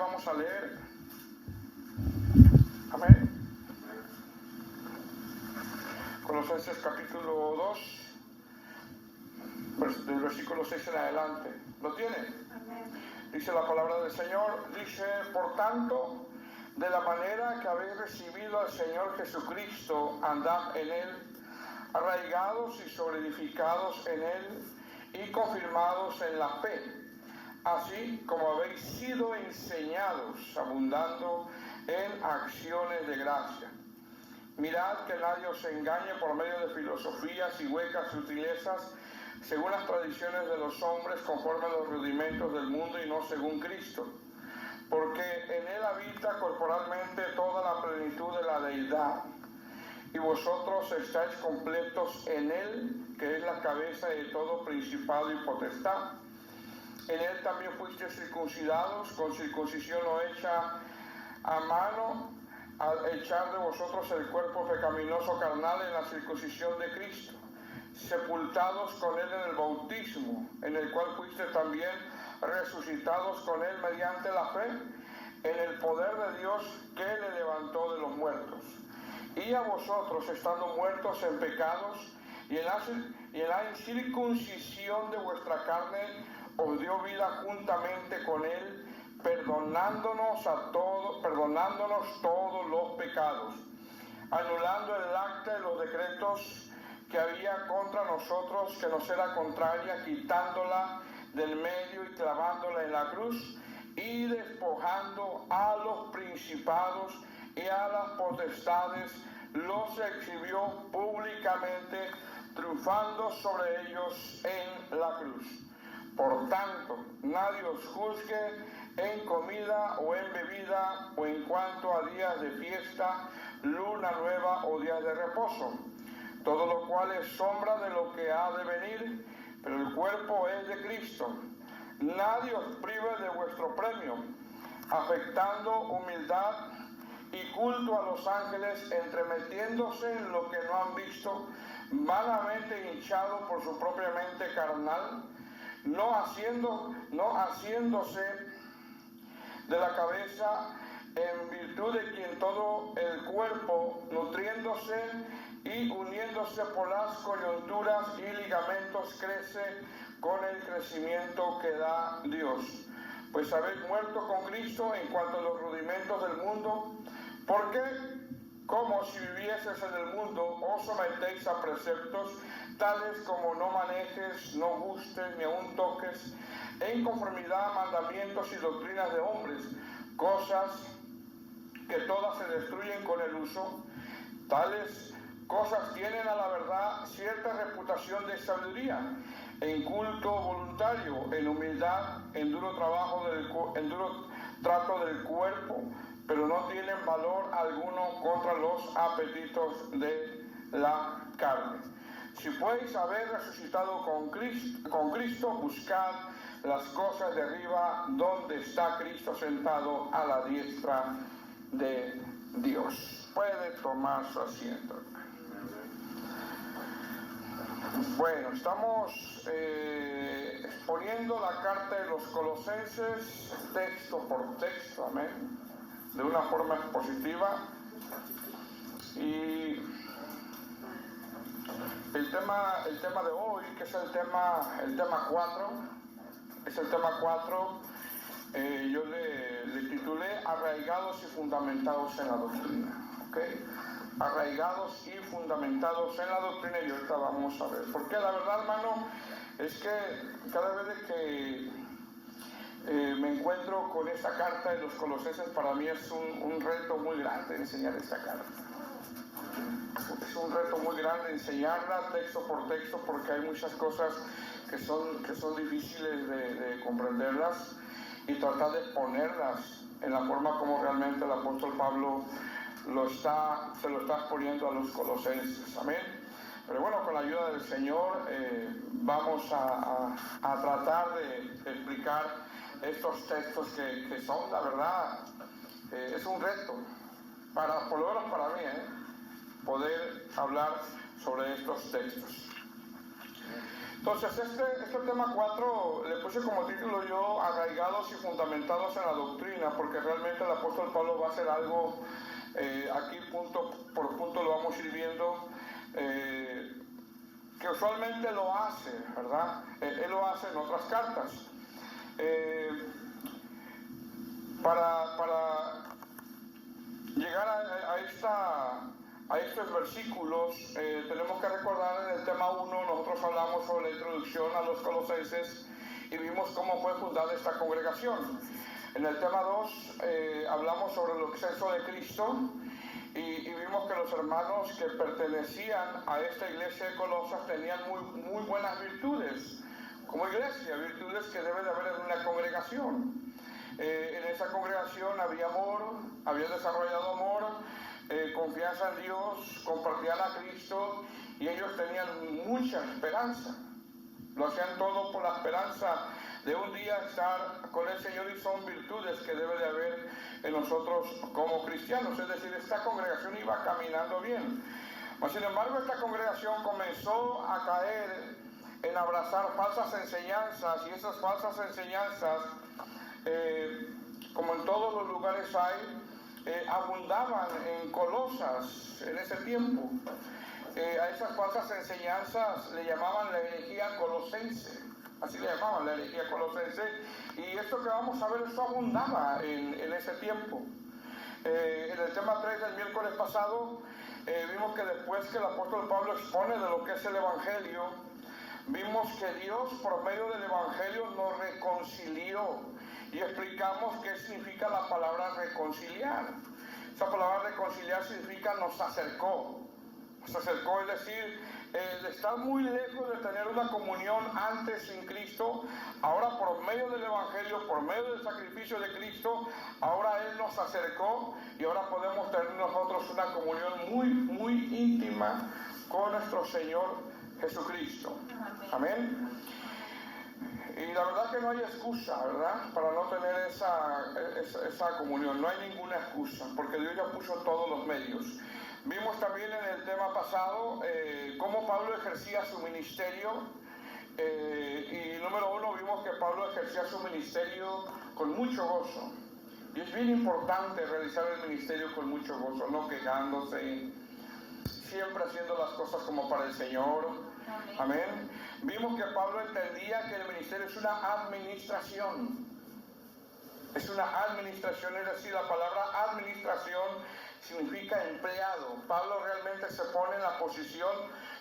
vamos a leer. Amén. Colosenses capítulo 2, del versículo 6 en adelante. ¿Lo tiene? Amén. Dice la palabra del Señor, dice, por tanto, de la manera que habéis recibido al Señor Jesucristo, andad en Él, arraigados y solidificados en Él y confirmados en la fe, así como habéis sido enseñados, abundando en acciones de gracia. Mirad que nadie os engañe por medio de filosofías y huecas sutilezas, según las tradiciones de los hombres, conforme a los rudimentos del mundo y no según Cristo. Porque en Él habita corporalmente toda la plenitud de la deidad, y vosotros estáis completos en Él, que es la cabeza de todo principado y potestad. En Él también fuisteis circuncidados, con circuncisión no hecha a mano, al echar de vosotros el cuerpo pecaminoso carnal en la circuncisión de Cristo, sepultados con Él en el bautismo, en el cual fuisteis también resucitados con Él mediante la fe, en el poder de Dios que le levantó de los muertos. Y a vosotros, estando muertos en pecados y en la incircuncisión de vuestra carne, os dio vida juntamente con Él, perdonándonos todos los pecados, anulando el acta de los decretos que había contra nosotros, que nos era contraria, quitándola del medio y clavándola en la cruz, y despojando a los principados y a las potestades, los exhibió públicamente, triunfando sobre ellos en la cruz. Por tanto, nadie os juzgue en comida o en bebida, o en cuanto a días de fiesta, luna nueva o días de reposo, todo lo cual es sombra de lo que ha de venir, pero el cuerpo es de Cristo. Nadie os prive de vuestro premio, afectando humildad y culto a los ángeles, entremetiéndose en lo que no han visto, vanamente hinchado por su propia mente carnal, no haciéndose de la cabeza, en virtud de quien todo el cuerpo, nutriéndose y uniéndose por las coyunturas y ligamentos, crece con el crecimiento que da Dios. Pues habéis muerto con Cristo en cuanto a los rudimentos del mundo, porque como si vivieses en el mundo, os sometéis a preceptos tales como no manejes, no gustes, ni aun toques, en conformidad a mandamientos y doctrinas de hombres, cosas que todas se destruyen con el uso. Tales cosas tienen a la verdad cierta reputación de sabiduría, en culto voluntario, en humildad, en duro trato del cuerpo, pero no tienen valor alguno contra los apetitos de la carne. Si podéis haber resucitado con Cristo, buscad las cosas de arriba, donde está Cristo sentado a la diestra de Dios. Puede tomar su asiento. Bueno, estamos exponiendo la carta de los Colosenses, texto por texto, amén, de una forma expositiva. Y el tema de hoy, que es el tema 4, yo le titulé Arraigados y fundamentados en la doctrina, ¿ok? Arraigados y fundamentados en la doctrina, y ahorita vamos a ver. Porque la verdad, hermano, es que cada vez que me encuentro con esta carta de los Colosenses, para mí es un reto muy grande enseñar esta carta. Es un reto muy grande enseñarla texto por texto, porque hay muchas cosas que son difíciles de comprenderlas, y tratar de ponerlas en la forma como realmente el apóstol Pablo se lo está exponiendo a los colosenses. Amén. Pero bueno, con la ayuda del Señor vamos a tratar de explicar estos textos que son, la verdad, es un reto, por lo menos para mí, poder hablar sobre estos textos. Entonces, este tema 4 le puse como título yo, arraigados y fundamentados en la doctrina, porque realmente el apóstol Pablo va a hacer algo, aquí punto por punto lo vamos a ir viendo, que usualmente lo hace, ¿verdad? Él lo hace en otras cartas. Para llegar a estos versículos, tenemos que recordar en el tema 1, nosotros hablamos sobre la introducción a los colosenses y vimos cómo fue fundada esta congregación. En el tema 2 hablamos sobre el exceso de Cristo y vimos que los hermanos que pertenecían a esta iglesia de Colosas tenían muy buenas virtudes como iglesia, virtudes que debe de haber en una congregación. En esa congregación había amor, había desarrollado amor, confianza en Dios, compartían a Cristo y ellos tenían mucha esperanza. Lo hacían todo por la esperanza de un día estar con el Señor y son virtudes que debe de haber en nosotros como cristianos. Es decir, esta congregación iba caminando bien. Sin embargo, esta congregación comenzó a caer en abrazar falsas enseñanzas y esas falsas enseñanzas, como en todos los lugares hay, abundaban en Colosas en ese tiempo. A esas falsas enseñanzas le llamaban la herejía colosense, así le llamaban la herejía colosense, y esto que vamos a ver, eso abundaba en ese tiempo. En el tema 3 del miércoles pasado, vimos que después que el apóstol Pablo expone de lo que es el Evangelio, vimos que Dios por medio del Evangelio nos reconcilió y explicamos qué significa la palabra reconciliar. Esa palabra reconciliar significa nos acercó. Nos acercó, es decir, de estar muy lejos de tener una comunión antes sin Cristo, ahora por medio del Evangelio, por medio del sacrificio de Cristo, ahora Él nos acercó y ahora podemos tener nosotros una comunión muy íntima con nuestro Señor Jesucristo. Amén. Y la verdad que no hay excusa, ¿verdad?, para no tener esa comunión. No hay ninguna excusa, porque Dios ya puso todos los medios. Vimos también en el tema pasado cómo Pablo ejercía su ministerio. Y número 1, vimos que Pablo ejercía su ministerio con mucho gozo. Y es bien importante realizar el ministerio con mucho gozo, no quejándose, siempre haciendo las cosas como para el Señor. Amén. Vimos que Pablo entendía que el ministerio es una administración. Es una administración, es decir, la palabra administración significa empleado. Pablo realmente se pone en la posición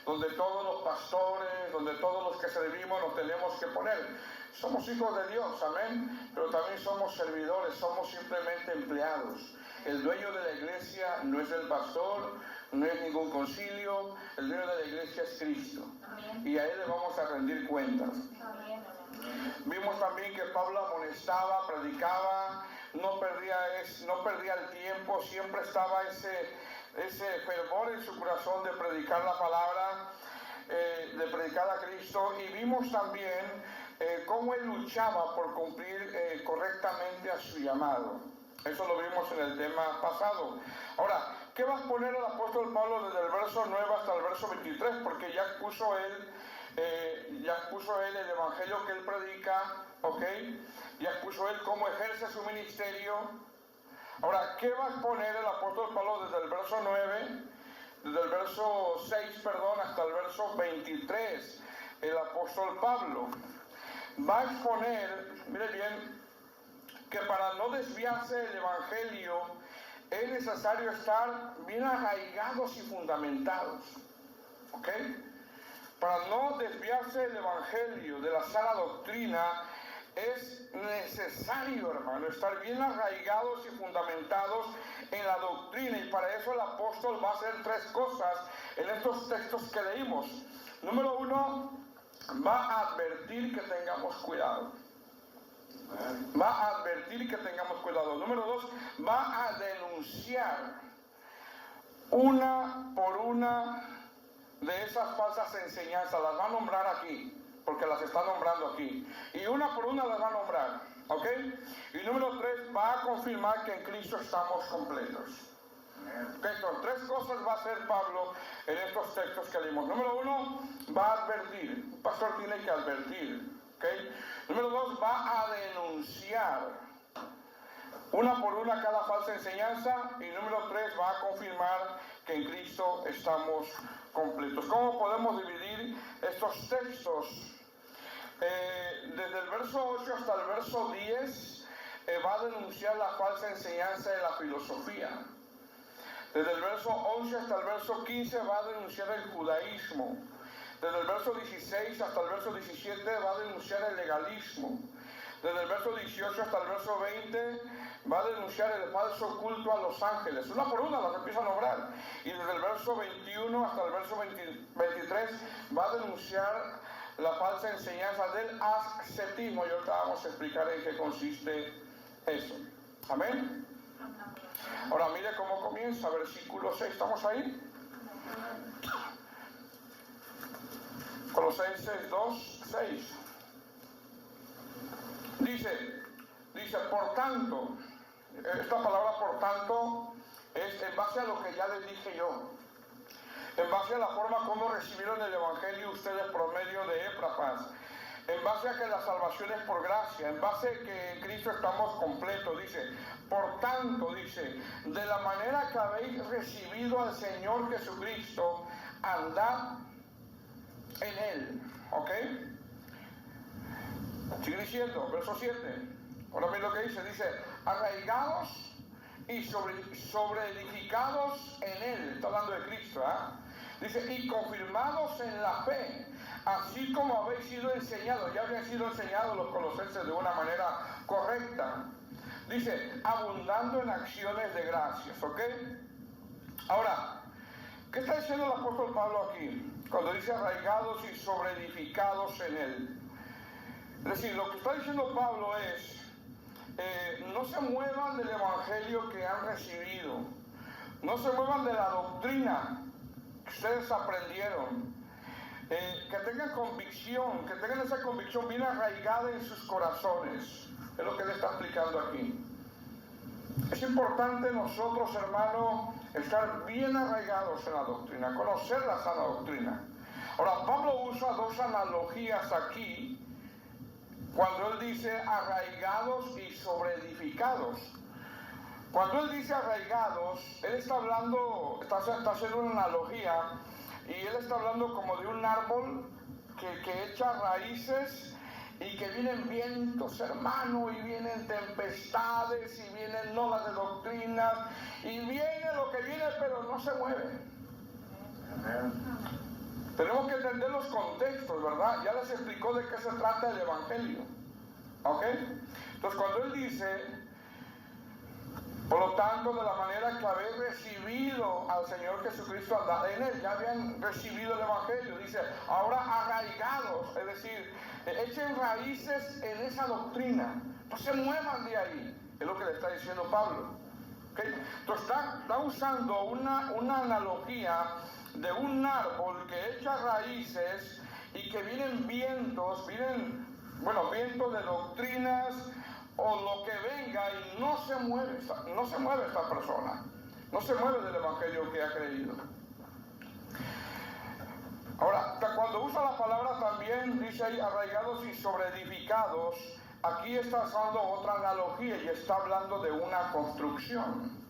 donde todos los pastores, donde todos los que servimos nos tenemos que poner. Somos hijos de Dios, amén, pero también somos servidores, somos simplemente empleados. El dueño de la iglesia no es el pastor, no es ningún concilio, el dueño de la iglesia es Cristo. Amén. Y a Él le vamos a rendir cuentas. Amén. Vimos también que Pablo amonestaba, predicaba, no perdía el tiempo, siempre estaba ese fervor en su corazón de predicar la palabra, de predicar a Cristo. Y vimos también cómo él luchaba por cumplir correctamente a su llamado. Eso lo vimos en el tema pasado. Ahora, ¿qué va a exponer el apóstol Pablo desde el verso 9 hasta el verso 23? Porque ya expuso él el evangelio que él predica, ¿ok? Ya expuso él cómo ejerce su ministerio. Ahora, ¿qué va a exponer el apóstol Pablo desde el verso 9, desde el verso 6, hasta el verso 23? El apóstol Pablo va a exponer, mire bien, que para no desviarse del evangelio es necesario estar bien arraigados y fundamentados, ¿ok? Para no desviarse del evangelio, de la sana doctrina, es necesario, hermano, estar bien arraigados y fundamentados en la doctrina. Y para eso el apóstol va a hacer 3 cosas en estos textos que leímos. Número 1, va a advertir que tengamos cuidado. Va a advertir que tengamos cuidado. Número 2, va a denunciar una por una de esas falsas enseñanzas. Las va a nombrar aquí, porque las está nombrando aquí. Y una por una las va a nombrar, ¿ok? Y número 3, va a confirmar que en Cristo estamos completos. Entonces, tres cosas va a hacer Pablo en estos textos que leímos. Número uno, va a advertir. Un pastor tiene que advertir. ¿Okay? Número dos, va a denunciar una por una cada falsa enseñanza. Y número tres, va a confirmar que en Cristo estamos completos. ¿Cómo podemos dividir estos textos? Desde el verso 8 hasta el verso 10 va a denunciar la falsa enseñanza de la filosofía. Desde el verso 11 hasta el verso 15 va a denunciar el judaísmo. Desde el verso 16 hasta el verso 17 va a denunciar el legalismo. Desde el verso 18 hasta el verso 20 va a denunciar el falso culto a los ángeles. Una por una las empieza a nombrar. Y desde el verso 21 hasta el verso 23 va a denunciar la falsa enseñanza del ascetismo. Y ahorita vamos a explicar en qué consiste eso. Amén. Ahora mire cómo comienza, versículo 6. ¿Estamos ahí? Colosenses 2, 6. Dice, por tanto, esta palabra por tanto es en base a lo que ya les dije yo, en base a la forma como recibieron el Evangelio ustedes por medio de Epafras, en base a que la salvación es por gracia, en base a que en Cristo estamos completos. Dice, por tanto, dice, de la manera que habéis recibido al Señor Jesucristo, andad en Él. ¿Ok? Sigue diciendo, verso 7. Ahora miren lo que dice, arraigados y sobre edificados en Él. Está hablando de Cristo, Dice, y confirmados en la fe, así como habéis sido enseñados. Ya habían sido enseñados los colosenses de una manera correcta. Dice, abundando en acciones de gracias, ¿ok? Ahora, ¿qué está diciendo el apóstol Pablo aquí? Cuando dice arraigados y sobreedificados en Él. Es decir, lo que está diciendo Pablo es, no se muevan del evangelio que han recibido. No se muevan de la doctrina que ustedes aprendieron. Que tengan convicción, que tengan esa convicción bien arraigada en sus corazones. Es lo que él está explicando aquí. Es importante nosotros, hermanos, estar bien arraigados en la doctrina, conocer la sana doctrina. Ahora, Pablo usa dos analogías aquí, cuando él dice arraigados y sobreedificados. Cuando él dice arraigados, él está hablando, está haciendo una analogía, y él está hablando como de un árbol que echa raíces y que vienen vientos, hermano, y vienen tempestades, y vienen olas de doctrinas, y viene lo que viene, pero no se mueve. Amén. Tenemos que entender los contextos, ¿verdad? Ya les explicó de qué se trata el Evangelio. ¿Ok? Entonces, cuando él dice, por lo tanto, de la manera que habéis recibido al Señor Jesucristo, andad en Él. Ya habían recibido el Evangelio. Dice, ahora arraigados, es decir, echen raíces en esa doctrina. No se muevan de ahí. Es lo que le está diciendo Pablo. ¿Okay? Entonces, está usando una analogía de un árbol que echa raíces y que vienen vientos, vientos de doctrinas o lo que venga, y no se mueve esta persona, no se mueve del evangelio que ha creído. Ahora, cuando usa la palabra también, dice ahí arraigados y sobreedificados, aquí está usando otra analogía y está hablando de una construcción.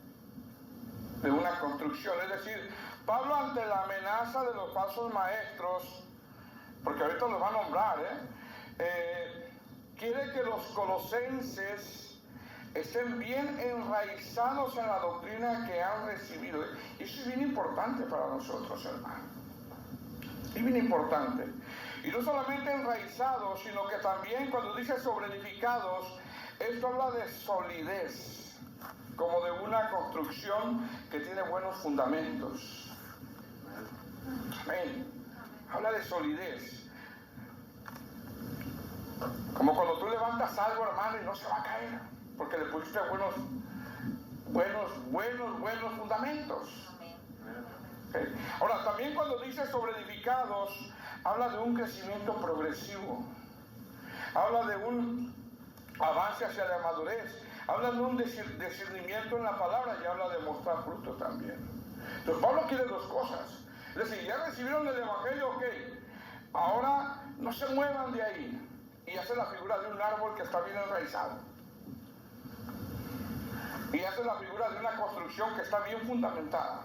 Es decir, Pablo, ante la amenaza de los falsos maestros, porque ahorita los va a nombrar, quiere que los colosenses estén bien enraizados en la doctrina que han recibido. Y eso es bien importante para nosotros, hermanos. Es bien importante. Y no solamente enraizados, sino que también cuando dice sobreedificados, esto habla de solidez, como de una construcción que tiene buenos fundamentos. Amén. Habla de solidez. Como cuando tú levantas algo, hermano, y no se va a caer, porque le pusiste buenos fundamentos. Okay. Ahora, también cuando dice sobreedificados, habla de un crecimiento progresivo. Habla de un avance hacia la madurez. habla de un discernimiento en la palabra y habla de mostrar fruto también. Entonces Pablo quiere dos cosas. Es decir, ya recibieron el evangelio, ok. Ahora no se muevan de ahí. Y hace la figura de un árbol que está bien enraizado. Y hace la figura de una construcción que está bien fundamentada.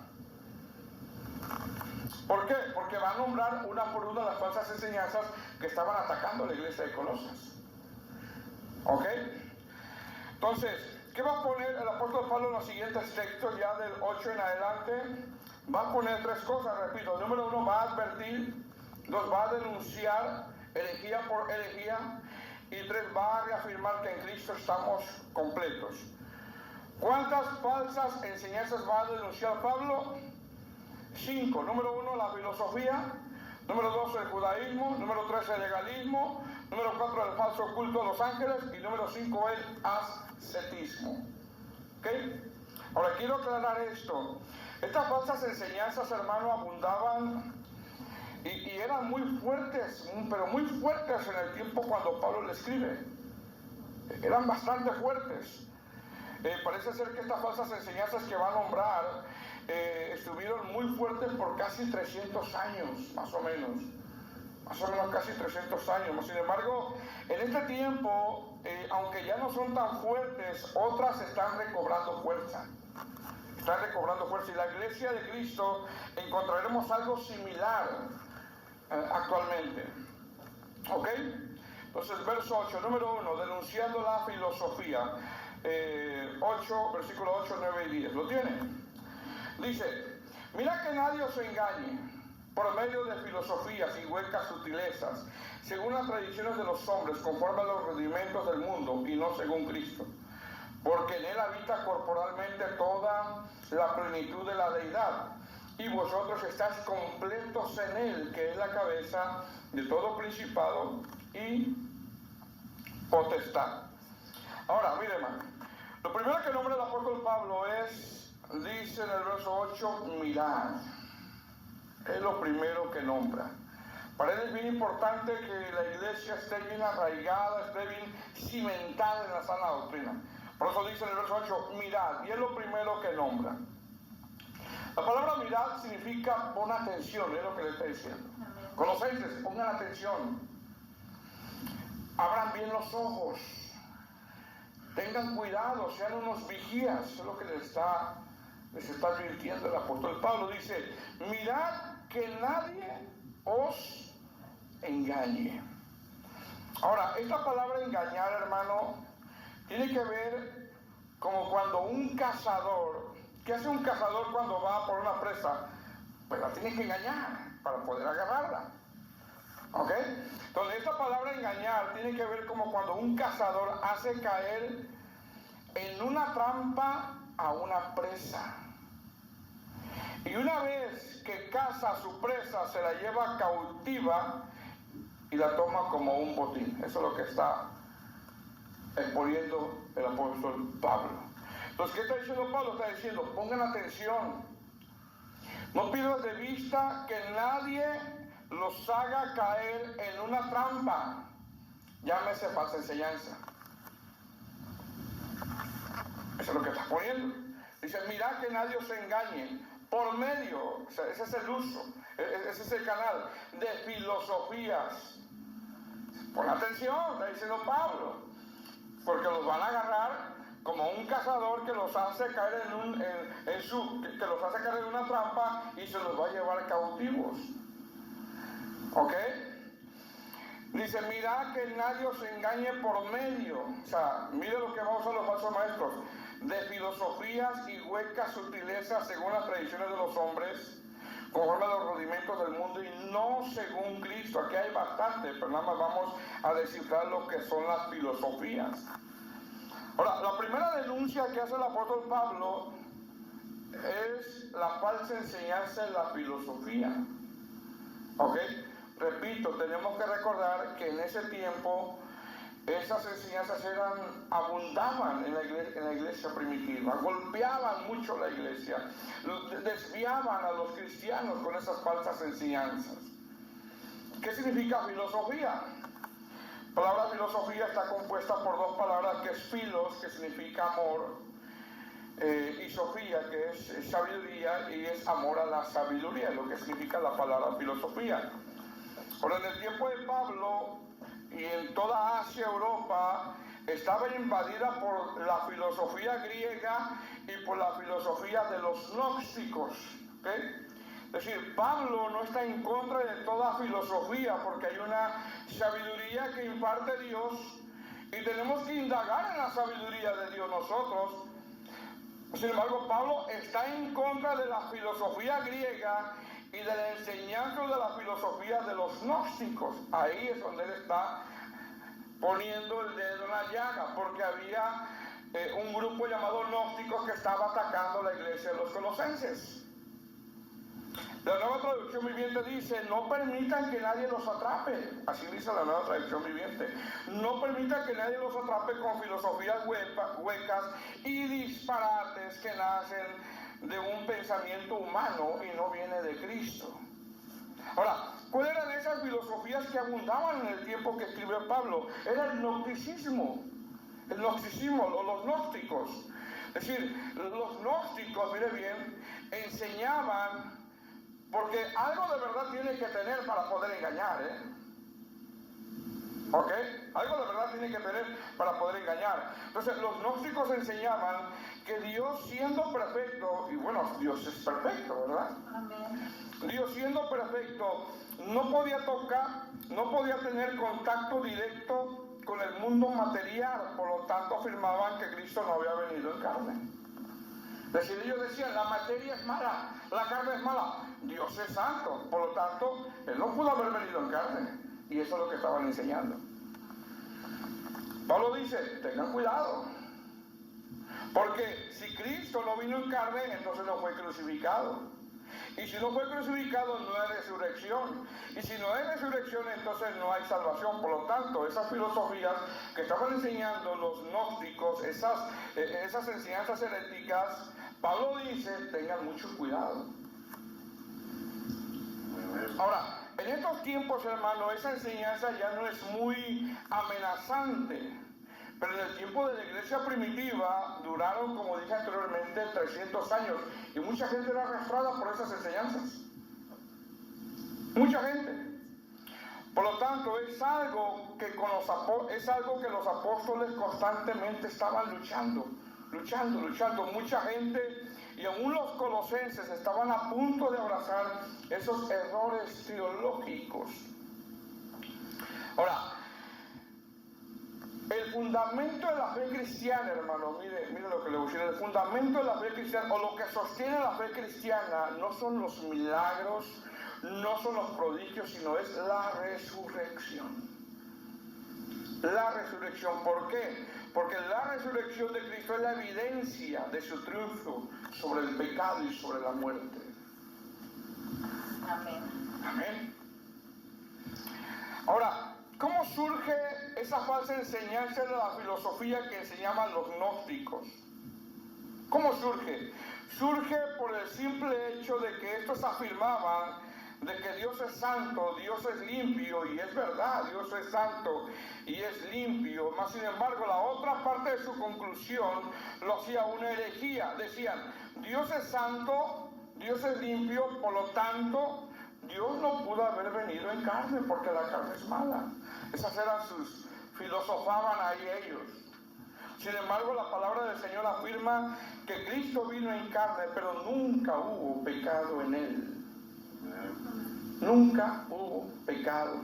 ¿Por qué? Porque va a nombrar una por una las falsas enseñanzas que estaban atacando a la iglesia de Colosas. ¿Ok? Entonces, ¿qué va a poner el apóstol Pablo en los siguientes textos, ya del 8 en adelante? Va a poner tres cosas, repito. Número uno, va a advertir. Dos, va a denunciar herejía por herejía. Y tres, va a reafirmar que en Cristo estamos completos. ¿Cuántas falsas enseñanzas va a denunciar Pablo? 5. Número 1, la filosofía. Número 2, el judaísmo. Número 3, el legalismo. Número 4, el falso culto a los ángeles. Y número 5, el ascetismo. ¿Ok? Ahora quiero aclarar esto. Estas falsas enseñanzas, hermano, abundaban y eran muy fuertes, pero muy fuertes en el tiempo cuando Pablo le escribe. Eran bastante fuertes. Parece ser que estas falsas enseñanzas que va a nombrar estuvieron muy fuertes por casi 300 años, más o menos casi 300 años. Sin embargo, en este tiempo, aunque ya no son tan fuertes, otras están recobrando fuerza. Y la iglesia de Cristo encontraremos algo similar actualmente. ¿Ok? Entonces, verso 8, número 1, denunciando la filosofía. 8, versículo 8, 9 y 10. ¿Lo tienen? Dice, mira que nadie os engañe por medio de filosofías y huecas sutilezas, según las tradiciones de los hombres, conforme a los rudimentos del mundo, y no según Cristo. Porque en él habita corporalmente toda la plenitud de la deidad, y vosotros estáis completos en él, que es la cabeza de todo principado y potestad. Ahora, mire, hermano, lo primero que nombra el apóstol Pablo dice en el verso 8, mirad. Es lo primero que nombra. Para él es bien importante que la iglesia esté bien arraigada, esté bien cimentada en la sana doctrina. Por eso dice en el verso 8, mirad, y es lo primero que nombra. La palabra mirad significa pon atención, es lo que le está diciendo. Colosenses, pongan atención. Abran bien los ojos. Tengan cuidado, sean unos vigías. Eso es lo que les está advirtiendo el apóstol Pablo. Dice, mirad que nadie os engañe. Ahora, esta palabra engañar, hermano, tiene que ver como cuando un cazador, ¿qué hace un cazador cuando va por una presa? Pues la tiene que engañar para poder agarrarla. ¿Ok? Entonces, esta palabra engañar tiene que ver como cuando un cazador hace caer en una trampa a una presa. Y una vez que caza a su presa, se la lleva cautiva y la toma como un botín. Eso es lo que está exponiendo el apóstol Pablo. Entonces, ¿qué está diciendo Pablo? Está diciendo, pongan atención. No pierdas de vista que nadie los haga caer en una trampa. Llámese falsa enseñanza. Eso es lo que está poniendo. Dice, mirad que nadie os engañe por medio, o sea, ese es el uso, ese es el canal de filosofías. Pon atención, está diciendo Pablo, porque los van a agarrar como un cazador que los hace caer que los hace caer en una trampa y se los va a llevar cautivos. ¿Ok? Dice, mirad que nadie os engañe por medio, o sea, mire lo que van a usar los falsos maestros, de filosofías y huecas sutilezas según las tradiciones de los hombres, conforme a los rudimentos del mundo y no según Cristo. Aquí hay bastante, pero nada más vamos a descifrar lo que son las filosofías. Ahora, la primera denuncia que hace el apóstol Pablo es la falsa enseñanza de la filosofía. ¿Ok? Repito, tenemos que recordar que en ese tiempo esas enseñanzas abundaban en la iglesia primitiva, golpeaban mucho la iglesia, desviaban a los cristianos con esas falsas enseñanzas. ¿Qué significa filosofía? La palabra filosofía está compuesta por dos palabras, que es filos, que significa amor, y sofía, que es sabiduría, y es amor a la sabiduría, lo que significa la palabra filosofía. Ahora, en el tiempo de Pablo y en toda Asia, Europa, estaba invadida por la filosofía griega y por la filosofía de los gnósticos. ¿Okay? Es decir, Pablo no está en contra de toda filosofía, porque hay una sabiduría que imparte Dios y tenemos que indagar en la sabiduría de Dios nosotros. Sin embargo, Pablo está en contra de la filosofía griega y de la enseñanza de la filosofía de los gnósticos. Ahí es donde él está poniendo el dedo en la llaga, porque había un grupo llamado gnósticos que estaba atacando la iglesia de los colosenses. La Nueva Traducción Viviente dice: no permitan que nadie los atrape. Así dice la Nueva Traducción Viviente. No permitan que nadie los atrape con filosofías huecas y disparates que nacen de un pensamiento humano y no viene de Cristo. Ahora, ¿cuáles eran esas filosofías que abundaban en el tiempo que escribió Pablo? Era el gnosticismo, los gnósticos. Es decir, los gnósticos, mire bien, enseñaban, porque algo de verdad tiene que tener para poder engañar, ¿ok? Algo de verdad tiene que tener para poder engañar. Entonces, los gnósticos enseñaban que Dios, siendo perfecto, y bueno, Dios es perfecto, ¿verdad? Amén. Dios, siendo perfecto, no podía tocar, no podía tener contacto directo con el mundo material. Por lo tanto, afirmaban que Cristo no había venido en carne. Es decir, ellos decían: la materia es mala, la carne es mala, Dios es santo, por lo tanto, Él no pudo haber venido en carne. Y eso es lo que estaban enseñando. Pablo dice: tengan cuidado, porque si Cristo no vino en carne, entonces no fue crucificado. Y si no fue crucificado, no hay resurrección. Y si no hay resurrección, entonces no hay salvación. Por lo tanto, esas filosofías que estaban enseñando los gnósticos, esas enseñanzas heréticas, Pablo dice: tengan mucho cuidado. Ahora, en estos tiempos, hermano, esa enseñanza ya no es muy amenazante. Pero en el tiempo de la iglesia primitiva duraron, como dije anteriormente, 300 años. Y mucha gente era arrastrada por esas enseñanzas. Mucha gente. Por lo tanto, es algo que los apóstoles constantemente estaban luchando. Mucha gente, y aún los colosenses, estaban a punto de abrazar esos errores teológicos. Ahora, el fundamento de la fe cristiana, hermano, mire lo que le voy a decir. El fundamento de la fe cristiana, o lo que sostiene la fe cristiana, no son los milagros, no son los prodigios, sino es la resurrección. La resurrección, ¿por qué? Porque la resurrección de Cristo es la evidencia de su triunfo sobre el pecado y sobre la muerte. Amén. Amén. Ahora, ¿cómo surge esa falsa enseñanza de la filosofía que enseñaban los gnósticos? ¿Cómo surge? Surge por el simple hecho de que estos afirmaban de que Dios es santo, Dios es limpio, y es verdad, Dios es santo y es limpio. Mas sin embargo, la otra parte de su conclusión lo hacía una herejía. Decían: Dios es santo, Dios es limpio, por lo tanto, Dios no pudo haber venido en carne porque la carne es mala. Esas eran sus, filosofaban ahí ellos. Sin embargo, la palabra del Señor afirma que Cristo vino en carne, pero nunca hubo pecado en Él. Nunca hubo pecado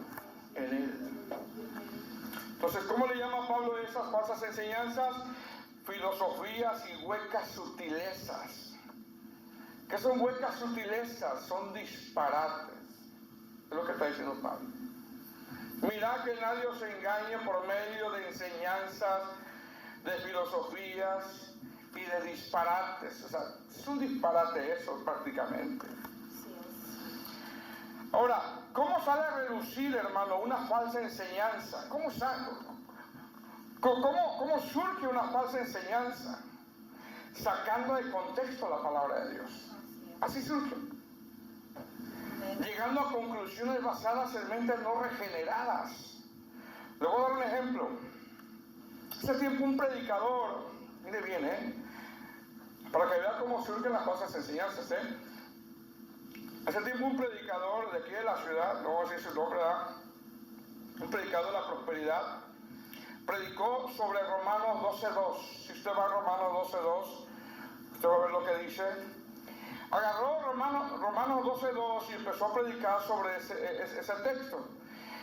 en Él. Entonces, ¿cómo le llama Pablo a esas falsas enseñanzas? Filosofías y huecas sutilezas. ¿Qué son huecas sutilezas? Son disparates. Es lo que está diciendo Pablo. Mirad que nadie os engañe por medio de enseñanzas, de filosofías y de disparates. O sea, es un disparate eso prácticamente. Ahora, ¿cómo sale a relucir, hermano, una falsa enseñanza? ¿Cómo surge una falsa enseñanza? Sacando de contexto la palabra de Dios. Así surge. Llegando a conclusiones basadas en mentes no regeneradas. Le voy a dar un ejemplo. Hace tiempo un predicador, mire bien, para que vea cómo surgen las cosas enseñanzas, Hace tiempo un predicador de aquí de la ciudad, no voy a decir su nombre, ¿verdad? Un predicador de la prosperidad, predicó sobre Romanos 12:2. Si usted va a Romanos 12:2, usted va a ver lo que dice. Agarró Romanos 12:2 y empezó a predicar sobre ese texto.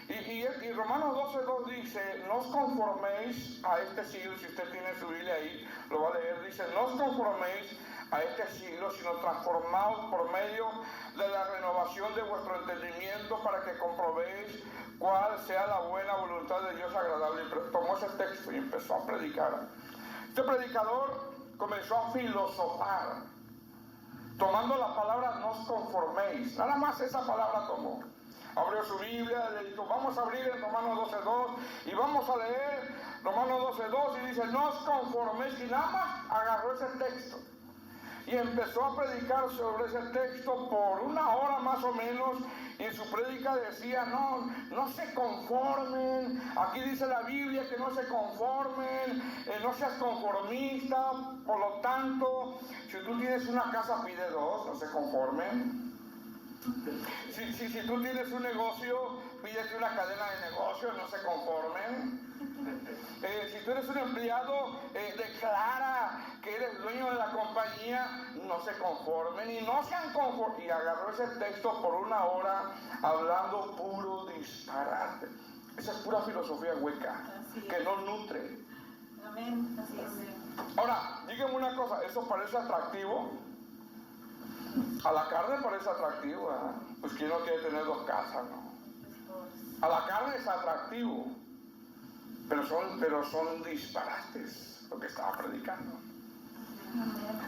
Y Romanos 12:2 dice: no os conforméis a este siglo. Si usted tiene su Biblia ahí, lo va a leer. Dice: no os conforméis a este siglo, sino transformaos por medio de la renovación de vuestro entendimiento, para que comprobéis cuál sea la buena voluntad de Dios agradable. Y tomó ese texto y empezó a predicar. Este predicador comenzó a filosofar, tomando la palabra no os conforméis. Nada más esa palabra tomó. Abrió su Biblia, le dijo: vamos a abrir en Romanos 12:2 y vamos a leer Romanos 12:2, y dice: no os conforméis. Y nada más agarró ese texto y empezó a predicar sobre ese texto por 1 hora más o menos. Y en su prédica decía: no se conformen. Aquí dice la Biblia que no se conformen, no seas conformista. Por lo tanto, si tú tienes una casa, pide 2, no se conformen. Si tú tienes un negocio, pídete una cadena de negocios, no se conformen. Si tú eres un empleado, declara que eres dueño de la compañía, no se conformen y no sean conformes. Y agarró ese texto por 1 hora hablando puro disparate. Esa es pura filosofía hueca, que no nutre. Amén, así es. Ahora, díganme una cosa, ¿eso parece atractivo? A la carne parece atractivo, ¿verdad? Pues ¿quién no quiere tener 2 casas, no? A la carne es atractivo, pero son disparates lo que estaba predicando.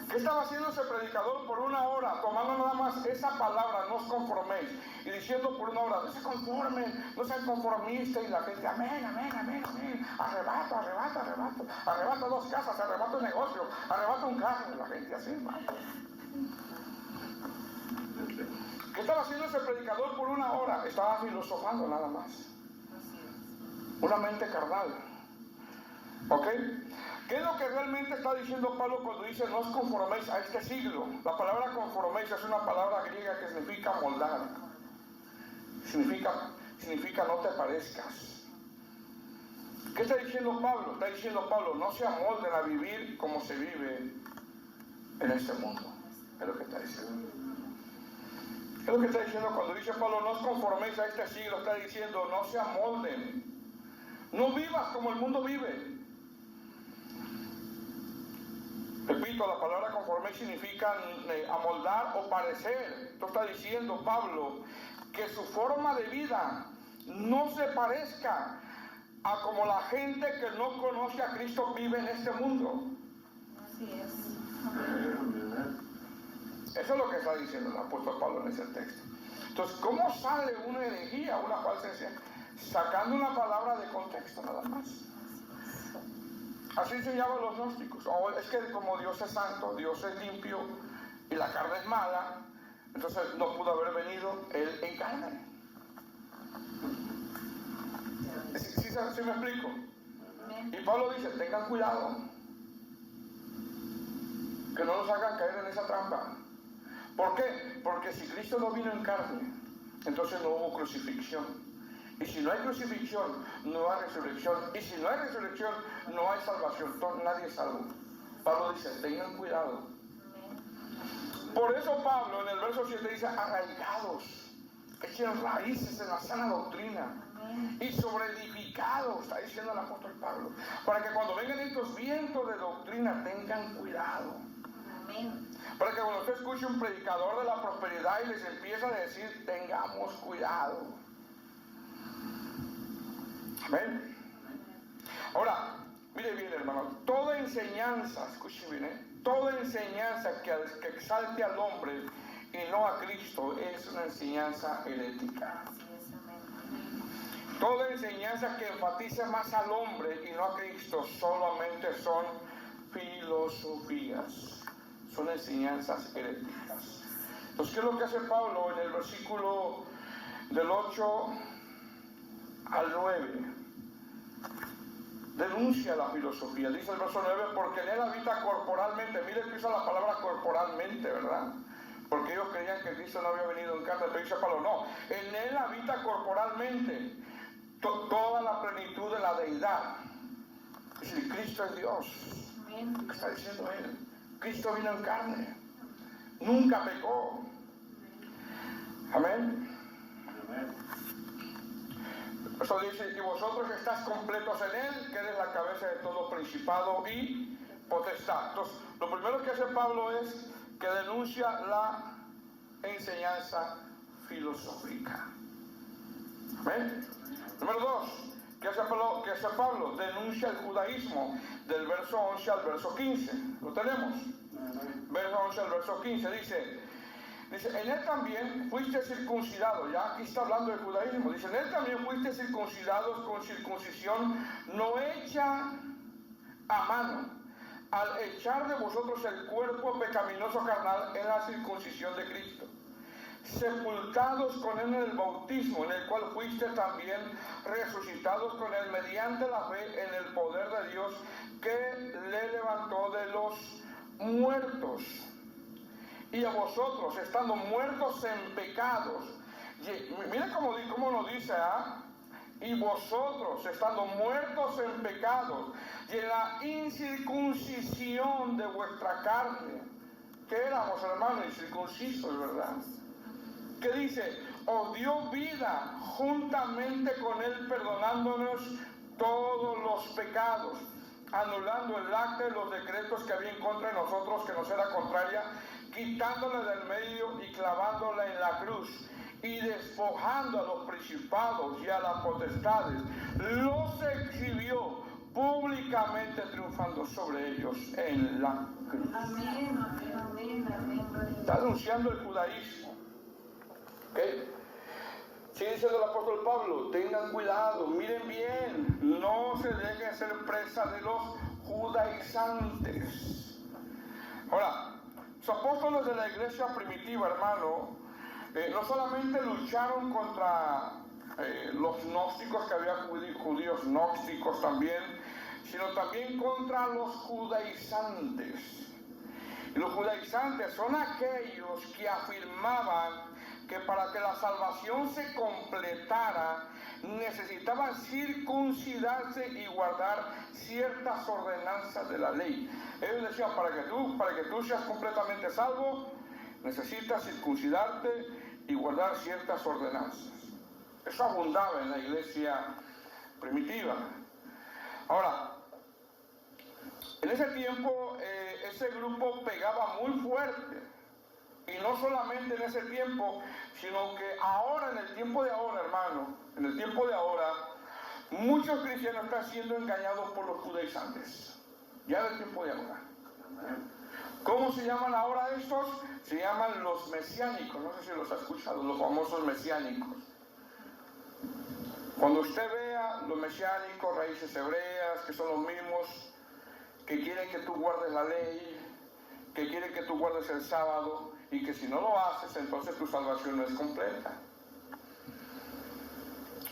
¿Qué estaba haciendo ese predicador por 1 hora? Tomando nada más esa palabra, no os conforméis, y diciendo por 1 hora: no se conformen, no sean conformistas. Y la gente: amén, amén, amén, amén, arrebato, arrebato, arrebato, arrebato 2 casas, arrebato un negocio, arrebato un carro. Y la gente así, hermano. ¿Qué estaba haciendo ese predicador por 1 hora? Estaba filosofando nada más. Una mente carnal. ¿Ok? ¿Qué es lo que realmente está diciendo Pablo cuando dice: no os conforméis a este siglo? La palabra conforméis es una palabra griega que significa moldar. Significa no te parezcas. ¿Qué está diciendo Pablo? Está diciendo Pablo: no se amolden a vivir como se vive en este mundo. Es lo que está diciendo. Es lo que está diciendo cuando dice Pablo: no os conforméis a este siglo. Está diciendo: no se amolden. No vivas como el mundo vive. Repito, la palabra conforméis significa amoldar o parecer. Esto está diciendo Pablo, que su forma de vida no se parezca a como la gente que no conoce a Cristo vive en este mundo. Así es. Eso es lo que está diciendo el apóstol Pablo en ese texto. Entonces, ¿cómo sale una herejía, una falsa enseñanza? Sacando una palabra de contexto nada más. Así enseñaban los gnósticos. Oh, es que como Dios es santo, Dios es limpio y la carne es mala, entonces no pudo haber venido Él en carne. ¿Sí me explico? Y Pablo dice: tengan cuidado, que no nos hagan caer en esa trampa. ¿Por qué? Porque si Cristo no vino en carne, entonces no hubo crucifixión. Y si no hay crucifixión, no hay resurrección. Y si no hay resurrección, no hay salvación. Nadie es salvo. Pablo dice: tengan cuidado. Por eso Pablo en el verso 7 dice: arraigados, echen raíces en la sana doctrina. Y sobreedificados, está diciendo el apóstol Pablo, para que cuando vengan estos vientos de doctrina tengan cuidado. Amén. Para que cuando usted escuche un predicador de la prosperidad y les empieza a decir: tengamos cuidado. Amén. Ahora, mire bien, hermano, toda enseñanza, escuche bien, toda enseñanza que exalte al hombre y no a Cristo es una enseñanza herética. Toda enseñanza que enfatice más al hombre y no a Cristo solamente son filosofías, son enseñanzas heréticas. Entonces, ¿qué es lo que hace Pablo en el versículo del 8 al 9? Denuncia la filosofía. Dice el verso 9, porque en él habita corporalmente. Mire que usa la palabra corporalmente, ¿verdad? Porque ellos creían que Cristo no había venido en carne, pero dice Pablo, no, en él habita corporalmente toda la plenitud de la deidad. Es decir, Cristo es Dios. ¿Qué está diciendo él? Cristo vino en carne, nunca pecó. Amén. Eso dice, y vosotros estáis completos en él, que eres la cabeza de todo principado y potestad. Entonces, lo primero que hace Pablo es que denuncia la enseñanza filosófica. ¿Amén? Número 2, ¿qué hace Pablo? Denuncia el judaísmo, del verso 11 al verso 15. ¿Lo tenemos? Verso 11 al verso 15 dice, en él también fuiste circuncidado. Ya aquí está hablando del judaísmo. Dice, en él también fuiste circuncidados con circuncisión no hecha a mano, al echar de vosotros el cuerpo pecaminoso carnal en la circuncisión de Cristo, sepultados con él en el bautismo, en el cual fuiste también resucitados con él mediante la fe en el poder de Dios que le levantó de los muertos. Y a vosotros, estando muertos en pecados, mire cómo nos dice, y vosotros, estando muertos en pecados, y en la incircuncisión de vuestra carne, que éramos, hermanos, incircuncisos, ¿verdad? Que dice, os dio vida juntamente con él, perdonándonos todos los pecados, anulando el acta de los decretos que había en contra de nosotros, que nos era contraria, quitándola del medio y clavándola en la cruz, y despojando a los principados y a las potestades, los exhibió públicamente, triunfando sobre ellos en la cruz. Amén, amén, amén, amén. Está anunciando el judaísmo. ¿Okay? Sí, dice el apóstol Pablo, tengan cuidado, miren bien, no se dejen ser presa de los judaizantes. Ahora, los apóstoles de la iglesia primitiva, hermano, no solamente lucharon contra los gnósticos, que había judíos gnósticos también, sino también contra los judaizantes. Y los judaizantes son aquellos que afirmaban que para que la salvación se completara necesitaban circuncidarse y guardar ciertas ordenanzas de la ley. Ellos decían, para que tú seas completamente salvo, necesitas circuncidarte y guardar ciertas ordenanzas. Eso abundaba en la iglesia primitiva. Ahora, en ese tiempo ese grupo pegaba muy fuerte. Y no solamente en ese tiempo, sino que ahora, en el tiempo de ahora, hermano, en el tiempo de ahora, muchos cristianos están siendo engañados por los judaizantes. Ya en el tiempo de ahora. ¿Cómo se llaman ahora estos? Se llaman los mesiánicos. No sé si los ha escuchado, los famosos mesiánicos. Cuando usted vea los mesiánicos, raíces hebreas, que son los mismos, que quieren que tú guardes la ley, que quieren que tú guardes el sábado, y que si no lo haces, entonces tu salvación no es completa.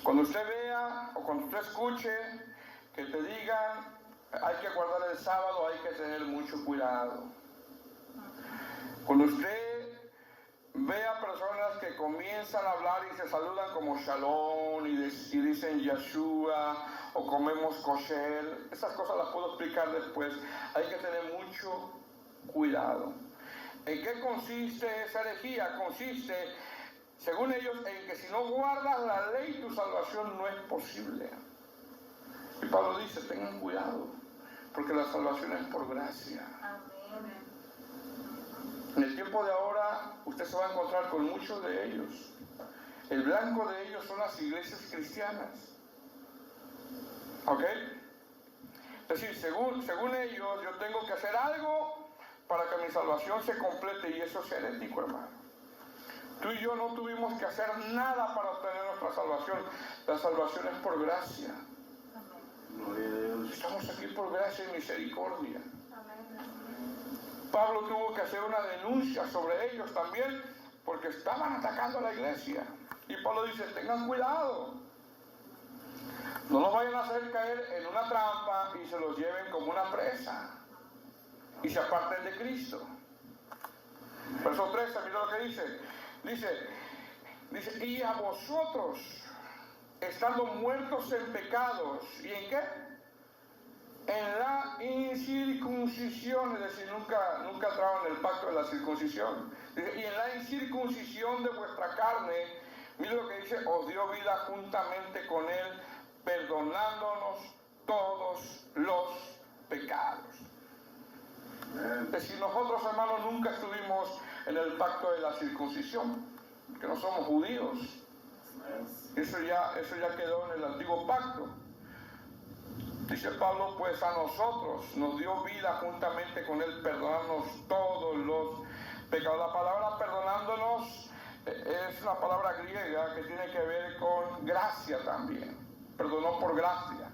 Cuando usted vea o cuando usted escuche que te digan hay que guardar el sábado, hay que tener mucho cuidado. Cuando usted vea personas que comienzan a hablar y se saludan como Shalom y dicen Yeshua o comemos kosher, esas cosas las puedo explicar después. Hay que tener mucho cuidado. ¿En qué consiste esa herejía? Consiste, según ellos, en que si no guardas la ley, tu salvación no es posible. Y Pablo dice, tengan cuidado, porque la salvación es por gracia. Amén. En el tiempo de ahora, usted se va a encontrar con muchos de ellos. El blanco de ellos son las iglesias cristianas. ¿Ok? Es decir, según ellos, yo tengo que hacer algo para que mi salvación se complete, y eso es herético, hermano. Tú y yo no tuvimos que hacer nada para obtener nuestra salvación. La salvación es por gracia. Estamos aquí por gracia y misericordia. Pablo tuvo que hacer una denuncia sobre ellos también, porque estaban atacando a la iglesia. Y Pablo dice, tengan cuidado. No los vayan a hacer caer en una trampa y se los lleven como una presa y se aparten de Cristo. Verso 13, mira lo que dice. Dice, y a vosotros, estando muertos en pecados, ¿y en qué? En la incircuncisión, es decir, nunca entraron en el pacto de la circuncisión. Dice, y en la incircuncisión de vuestra carne, mira lo que dice, os dio vida juntamente con él, perdonándonos todos los pecados. Es decir, nosotros, hermanos, nunca estuvimos en el pacto de la circuncisión, que no somos judíos. Eso ya quedó en el antiguo pacto. Dice Pablo, pues a nosotros nos dio vida juntamente con él, perdonarnos todos los pecados. La palabra perdonándonos es una palabra griega que tiene que ver con gracia también. Perdonó por gracia.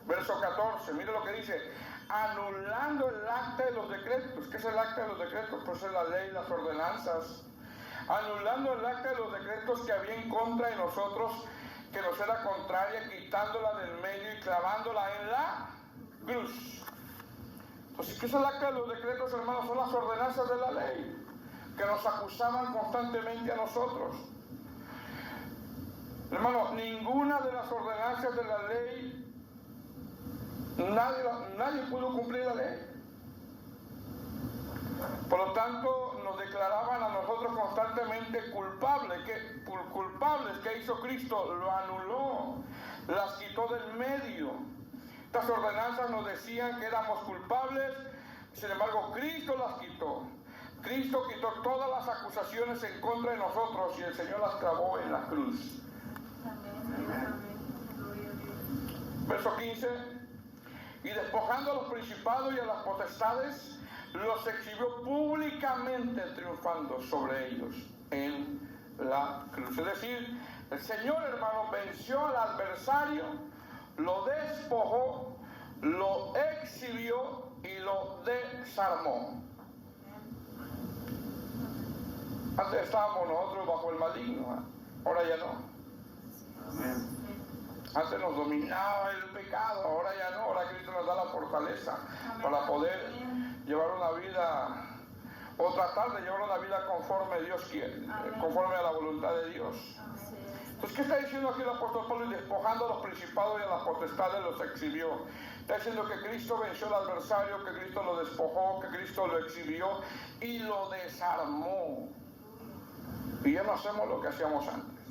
Verso 14, mire lo que dice, anulando el acta de los decretos. ¿Qué es el acta de los decretos? Pues es la ley, las ordenanzas. Anulando el acta de los decretos que había en contra de nosotros, que nos era contraria, quitándola del medio y clavándola en la cruz. Entonces, ¿qué es el acta de los decretos, hermanos? Son las ordenanzas de la ley, que nos acusaban constantemente a nosotros. Hermano, ninguna de las ordenanzas de la ley, nadie pudo cumplir la ley. Por lo tanto, nos declaraban a nosotros constantemente culpables. ¿Qué hizo Cristo? Lo anuló, las quitó del medio. Estas ordenanzas nos decían que éramos culpables, sin embargo, Cristo las quitó. Cristo quitó todas las acusaciones en contra de nosotros y el Señor las clavó en la cruz. Verso 15, y despojando a los principados y a las potestades, los exhibió públicamente triunfando sobre ellos en la cruz. Es decir, el Señor, hermano, venció al adversario, lo despojó, lo exhibió y lo desarmó. Antes estábamos nosotros bajo el maligno, ahora ya no. Amén. Antes nos dominaba el pecado, ahora ya no, ahora Cristo nos da la fortaleza para poder llevar una vida, o tratar de llevar una vida conforme Dios quiere, conforme a la voluntad de Dios. Entonces, ¿qué está diciendo aquí el apóstol Pablo? Y despojando a los principados y a las potestades los exhibió. Está diciendo que Cristo venció al adversario, que Cristo lo despojó, que Cristo lo exhibió y lo desarmó. Y ya no hacemos lo que hacíamos antes.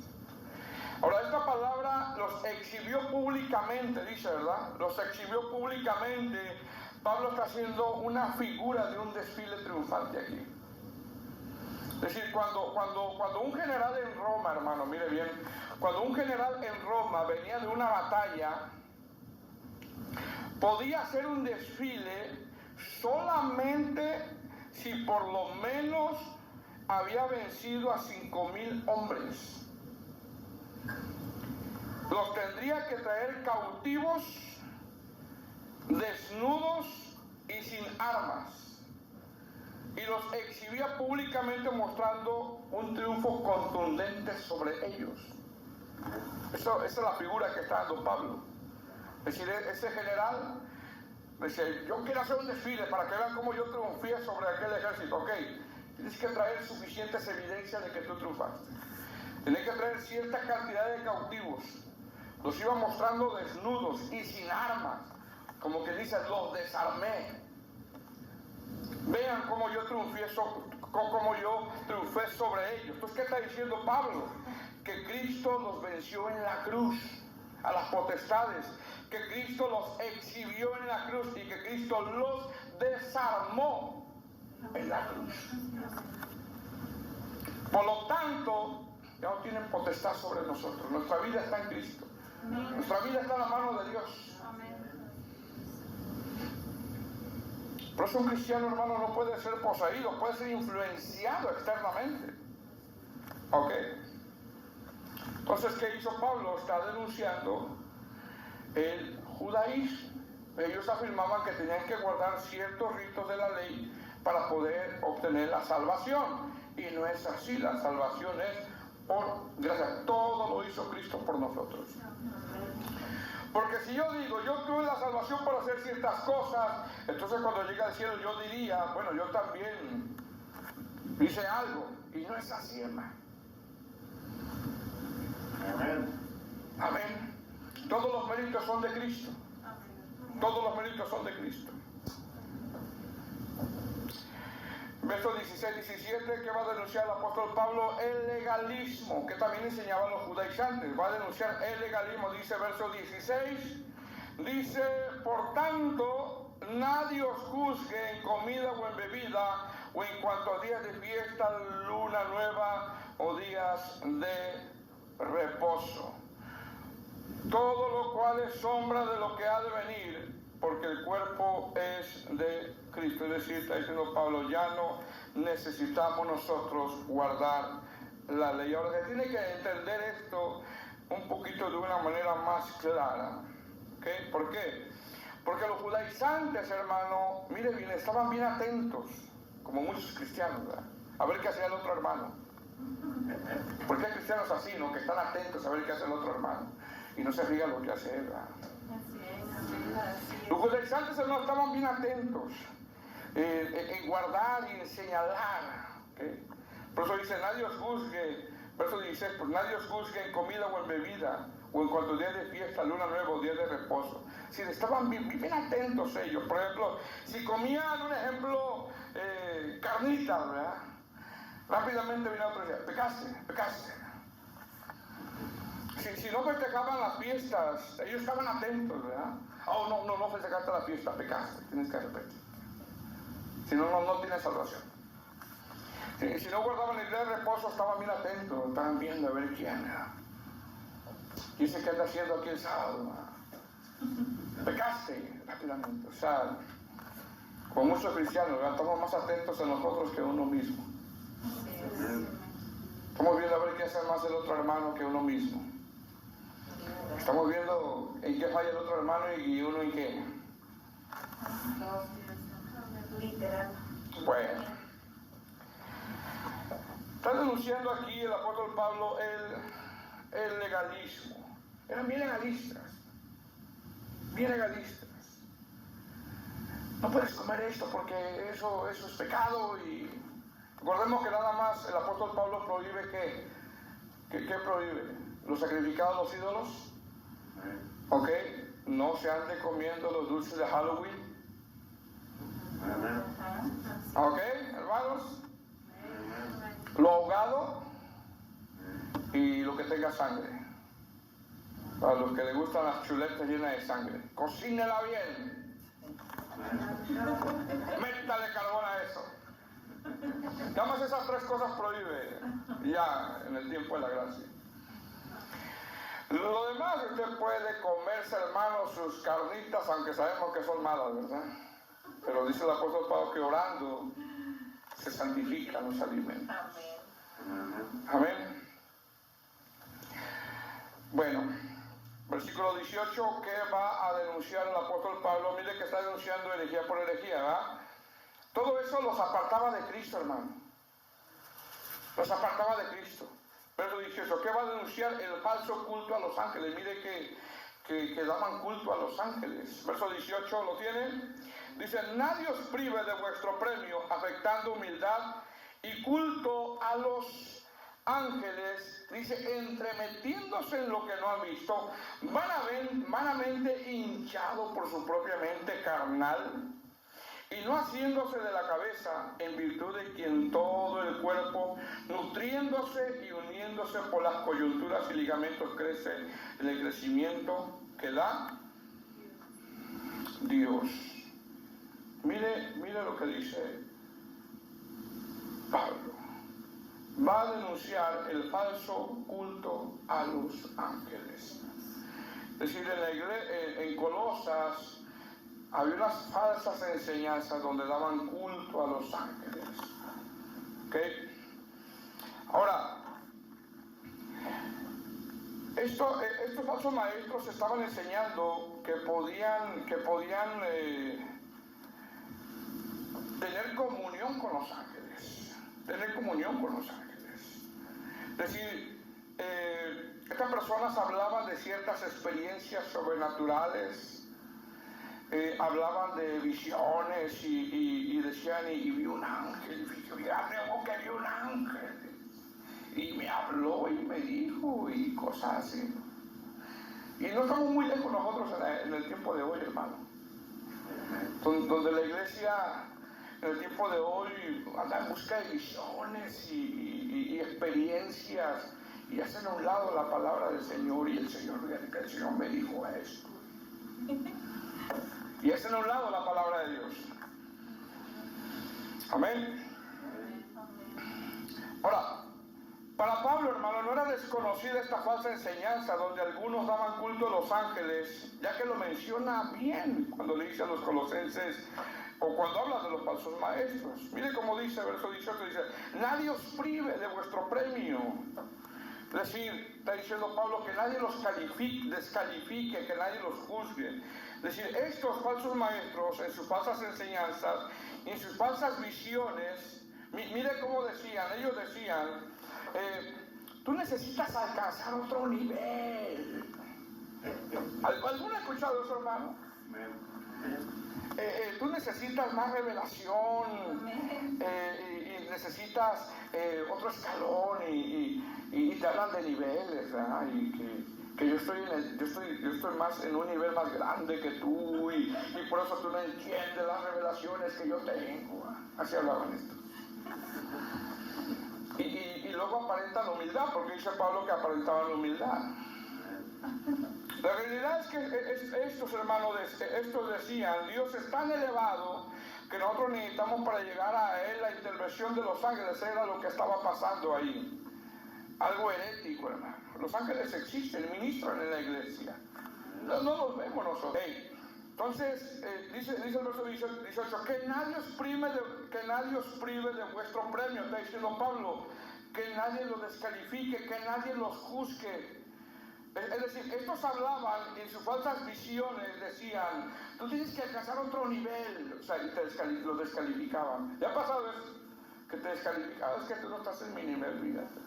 Ahora, esta palabra los exhibió públicamente, dice, ¿verdad? Los exhibió públicamente. Pablo está haciendo una figura de un desfile triunfante aquí. Es decir, cuando un general en Roma, hermano, mire bien, cuando un general en Roma venía de una batalla, podía hacer un desfile solamente si por lo menos había vencido a 5,000 hombres. Los tendría que traer cautivos, desnudos y sin armas. Y los exhibía públicamente mostrando un triunfo contundente sobre ellos. Esa es la figura que está dando Pablo. Es decir, ese general dice, yo quiero hacer un desfile para que vean cómo yo triunfé sobre aquel ejército. Ok, tienes que traer suficientes evidencias de que tú triunfaste. Tienes que traer cierta cantidad de cautivos. Los iba mostrando desnudos y sin armas. Como que dice, los desarmé. Vean cómo yo triunfé sobre ellos. Entonces, ¿qué está diciendo Pablo? Que Cristo los venció en la cruz, a las potestades. Que Cristo los exhibió en la cruz y que Cristo los desarmó en la cruz. Por lo tanto, ya no tienen potestad sobre nosotros. Nuestra vida está en Cristo. Nuestra vida está en la mano de Dios. Por eso un cristiano, hermano, no puede ser poseído, puede ser influenciado externamente. ¿Ok? Entonces, ¿qué hizo Pablo? Está denunciando el judaísmo. Ellos afirmaban que tenían que guardar ciertos ritos de la ley para poder obtener la salvación. Y no es así, la salvación es por gracia. Todo lo hizo Cristo por nosotros. Porque si yo digo, yo tuve la salvación para hacer ciertas cosas, entonces cuando llegue al cielo yo diría, bueno, yo también hice algo. Y no es así, hermano. Amén. Amén. Todos los méritos son de Cristo. Todos los méritos son de Cristo. Versos 16, 17, que va a denunciar el apóstol Pablo el legalismo, que también enseñaban los judaizantes. Va a denunciar el legalismo, dice verso 16. Dice, por tanto, nadie os juzgue en comida o en bebida, o en cuanto a días de fiesta, luna nueva o días de reposo. Todo lo cual es sombra de lo que ha de venir, porque el cuerpo es de Cristo. Es decir, está diciendo Pablo, ya no necesitamos nosotros guardar la ley. Ahora se tiene que entender esto un poquito de una manera más clara. ¿Okay? ¿Por qué? Porque los judaizantes, hermano, mire bien, estaban bien atentos, como muchos cristianos, ¿verdad? A ver qué hacía el otro hermano. Porque hay cristianos así, ¿no? Que están atentos a ver qué hace el otro hermano y no se fija lo que hace él, ¿verdad? Los judaizantes, hermanos, estaban bien atentos en guardar y en señalar. ¿Okay? Por eso dice, nadie os juzgue, verso 16, pues nadie os juzgue en comida o en bebida, o en cuanto día de fiesta, luna nueva o día de reposo. Si estaban bien atentos ellos. Por ejemplo, si comían, un ejemplo, carnitas, ¿verdad? Rápidamente viene otro y decía, pecaste. Si no festejaban las fiestas, ellos estaban atentos, ¿verdad? Oh, no festejaste la fiesta, pecaste, tienes que arrepentir. Si no tienes salvación. Si no guardaban el día de reposo, estaban bien atentos, estaban viendo a ver quién era. Dice que anda haciendo aquí el sábado, ¿verdad? Pecaste rápidamente. O sea, como muchos cristianos, ¿verdad? Estamos más atentos a nosotros que a uno mismo. Estamos viendo a ver qué hace más el otro hermano que uno mismo. Estamos viendo en qué falla el otro hermano y uno en qué. Literal. Bueno. Está denunciando aquí el apóstol Pablo el legalismo. Eran bien legalistas. Bien legalistas. No puedes comer esto porque eso es pecado. Y recordemos que nada más el apóstol Pablo prohíbe ¿qué prohíbe? Los sacrificados a los ídolos. ¿Ok? No se ande comiendo los dulces de Halloween. ¿Ok, hermanos? Lo ahogado y lo que tenga sangre. Para los que les gustan las chuletas llenas de sangre, cocínela bien. Métale carbón a eso. Nada más esas tres cosas prohíbe ya en el tiempo de la gracia. Lo demás, usted puede comerse, hermano, sus carnitas, aunque sabemos que son malas, ¿verdad? Pero dice el apóstol Pablo que orando se santifican los alimentos. Amén. Bueno, versículo 18, que va a denunciar el apóstol Pablo. Mire que está denunciando herejía por herejía, ¿verdad? Todo eso los apartaba de Cristo, hermano. Los apartaba de Cristo. Verso 18, ¿qué va a denunciar? El falso culto a los ángeles. Mire que daban culto a los ángeles. Verso 18, ¿lo tienen? Dice, nadie os prive de vuestro premio, afectando humildad y culto a los ángeles. Dice, entremetiéndose en lo que no han visto, vanamente hinchado por su propia mente carnal, y no haciéndose de la cabeza, en virtud de quien todo el cuerpo, nutriéndose y uniéndose por las coyunturas y ligamentos, crece en el crecimiento que da Dios. Mire lo que dice Pablo. Va a denunciar el falso culto a los ángeles. Es decir, en Colosas había unas falsas enseñanzas donde daban culto a los ángeles. ¿Okay? Ahora, estos falsos maestros estaban enseñando que podían tener comunión con los ángeles. Tener comunión con los ángeles. Es decir, estas personas hablaban de ciertas experiencias sobrenaturales, hablaban de visiones y decían, y vi un ángel, que vi un ángel, y me habló y me dijo, y cosas así. Y no estamos muy lejos nosotros en el tiempo de hoy, hermano. Donde la iglesia en el tiempo de hoy anda en busca de visiones y experiencias, y hacen a un lado la palabra del Señor, y el Señor me dijo esto. Y hacen a un lado la palabra de Dios. Amén. Ahora, para Pablo, hermano, no era desconocida esta falsa enseñanza donde algunos daban culto a los ángeles, ya que lo menciona bien cuando le dice a los colosenses, o cuando habla de los falsos maestros. Mire cómo dice, verso 18, dice, nadie os prive de vuestro premio. Es decir, está diciendo Pablo que nadie los descalifique, que nadie los juzgue. Es decir, estos falsos maestros en sus falsas enseñanzas y en sus falsas visiones, mire cómo decían, ellos decían, tú necesitas alcanzar otro nivel. ¿Alguno ha escuchado eso, hermano? Tú necesitas más revelación, y necesitas otro escalón, y te hablan de niveles, ¿verdad? Y que yo estoy más en un nivel más grande que tú, y por eso tú no entiendes las revelaciones que yo tengo. Así hablaban estos. Y luego aparentan humildad, porque dice Pablo que aparentaban humildad. La realidad es que estos hermanos, estos decían, Dios es tan elevado que nosotros necesitamos para llegar a Él la intervención de los ángeles. Era lo que estaba pasando ahí. Algo herético, hermano. Los ángeles existen, ministran en la iglesia. No los vemos nosotros. Entonces, dice el verso 18, que nadie os prive de vuestro premio. Está diciendo Pablo, que nadie los descalifique, que nadie los juzgue. Es decir, estos hablaban y en sus falsas visiones decían, tú tienes que alcanzar otro nivel, o sea, y los descalificaban. ¿Ya ha pasado eso? Que te descalificaban, es que tú no estás en mi nivel, fíjate.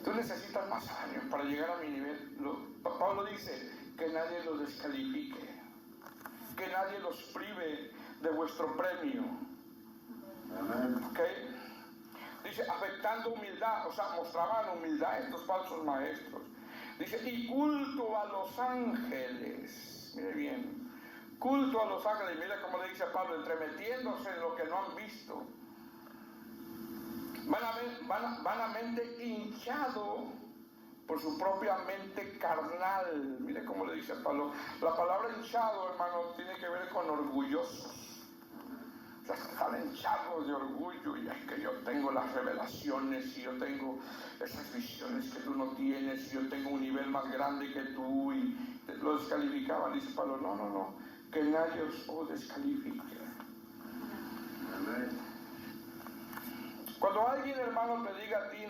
Tú necesitas más años para llegar a mi nivel. Pablo dice, que nadie los descalifique, que nadie los prive de vuestro premio. ¿Ok? Dice, afectando humildad, o sea, mostraban humildad estos falsos maestros. Dice, y culto a los ángeles. Mire bien, culto a los ángeles. Mire cómo le dice Pablo, entremetiéndose en lo que no han visto. Vanamente hinchado por su propia mente carnal. Mire cómo le dice Pablo. La palabra hinchado, hermano, tiene que ver con orgullosos. O sea, están hinchados de orgullo, y es que yo tengo las revelaciones, y yo tengo esas visiones que tú no tienes, y yo tengo un nivel más grande que tú, y lo descalificaban. Dice Pablo, no, que nadie os descalifique. Cuando alguien, hermano, te diga a ti,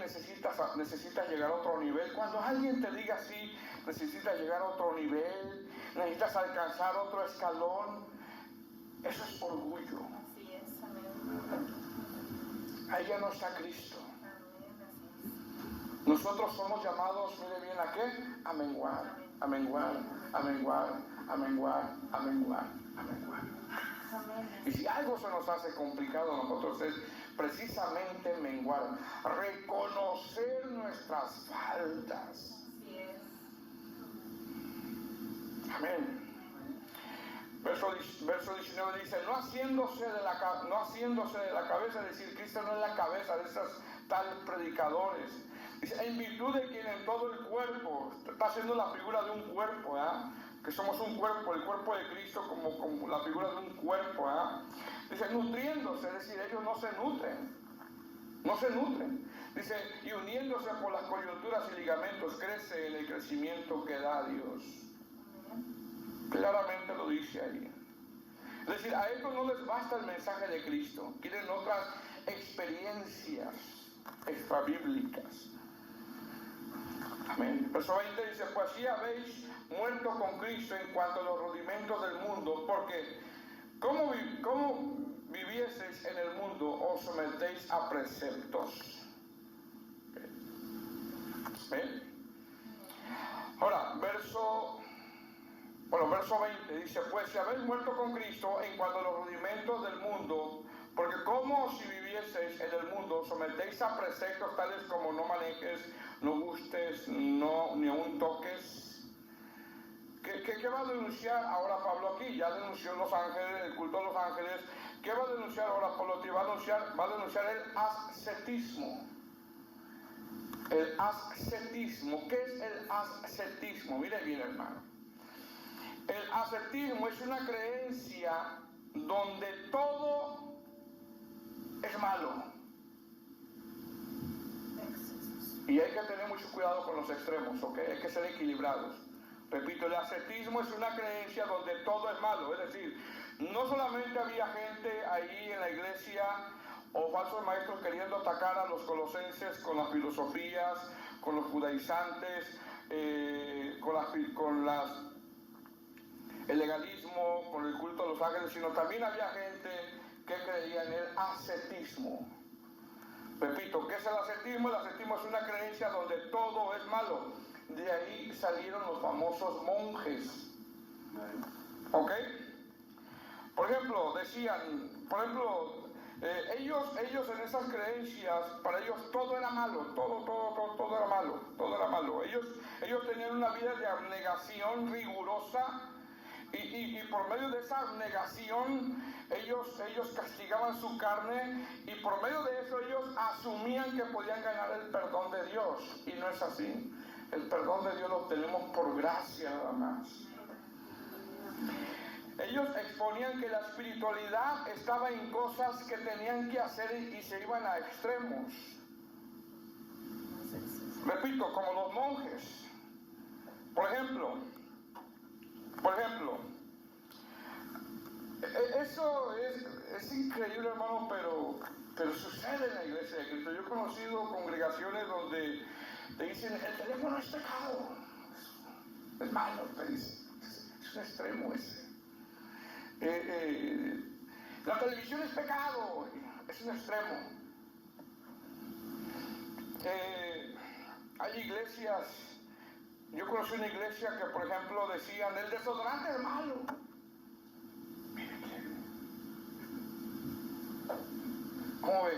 necesitas llegar a otro nivel, cuando alguien te diga así, necesitas llegar a otro nivel, necesitas alcanzar otro escalón, eso es orgullo. Ahí ya no está Cristo. Nosotros somos llamados, mire bien, ¿a qué? A menguar, a menguar, a menguar, a menguar, a menguar, a menguar. Y si algo se nos hace complicado a nosotros es precisamente menguar, reconocer nuestras faltas. Amén. Verso 19 dice, no haciéndose de la cabeza, es decir, Cristo no es la cabeza de esos tales predicadores. Dice, en virtud de quien en todo el cuerpo, está haciendo la figura de un cuerpo, que somos un cuerpo, el cuerpo de Cristo como la figura de un cuerpo. Dice, nutriéndose, es decir, ellos no se nutren. Dice, y uniéndose por las coyunturas y ligamentos, crece en el crecimiento que da Dios. Claramente lo dice ahí. Es decir, a estos no les basta el mensaje de Cristo, quieren otras experiencias extrabíblicas. Amén. Verso 20 dice, pues si habéis muerto con Cristo en cuanto a los rudimentos del mundo, porque ¿cómo vivieseis en el mundo, os sometéis a preceptos. ¿Ven? Ahora, verso 20 dice, pues si habéis muerto con Cristo en cuanto a los rudimentos del mundo, porque como si vivieseis en el mundo, os sometéis a preceptos tales como no manejes, no gustes, no, ni aun toques. ¿Qué va a denunciar ahora Pablo aquí? Ya denunció los ángeles, el culto a los ángeles. ¿Qué va a denunciar ahora Pablo aquí? Va a denunciar el ascetismo. El ascetismo. ¿Qué es el ascetismo? Mire bien, hermano. El ascetismo es una creencia donde todo es malo. Y hay que tener mucho cuidado con los extremos, ¿ok? Hay que ser equilibrados. Repito, el ascetismo es una creencia donde todo es malo. Es decir, no solamente había gente ahí en la iglesia o falsos maestros queriendo atacar a los colosenses con las filosofías, con los judaizantes, el legalismo, con el culto a los ángeles, sino también había gente que creía en el ascetismo. Repito, ¿qué es el ascetismo? El ascetismo es una creencia donde todo es malo. De ahí salieron los famosos monjes. ¿Ok? Por ejemplo, decían, ellos en esas creencias, para ellos todo era malo, todo era malo. Ellos tenían una vida de abnegación rigurosa y por medio de esa abnegación ellos castigaban su carne y por medio de eso ellos asumían que podían ganar el perdón de Dios. Y no es así. El perdón de Dios lo obtenemos por gracia nada más. Ellos exponían que la espiritualidad estaba en cosas que tenían que hacer y se iban a extremos. Repito, como los monjes. Por ejemplo, eso es increíble, hermano, pero sucede en la iglesia de Cristo. Yo he conocido congregaciones donde te dicen, el teléfono es pecado, es malo, te dicen, es un extremo ese. La televisión es pecado, es un extremo. Hay iglesias, yo conocí una iglesia que por ejemplo decían, el desodorante es malo. ¿Cómo ve?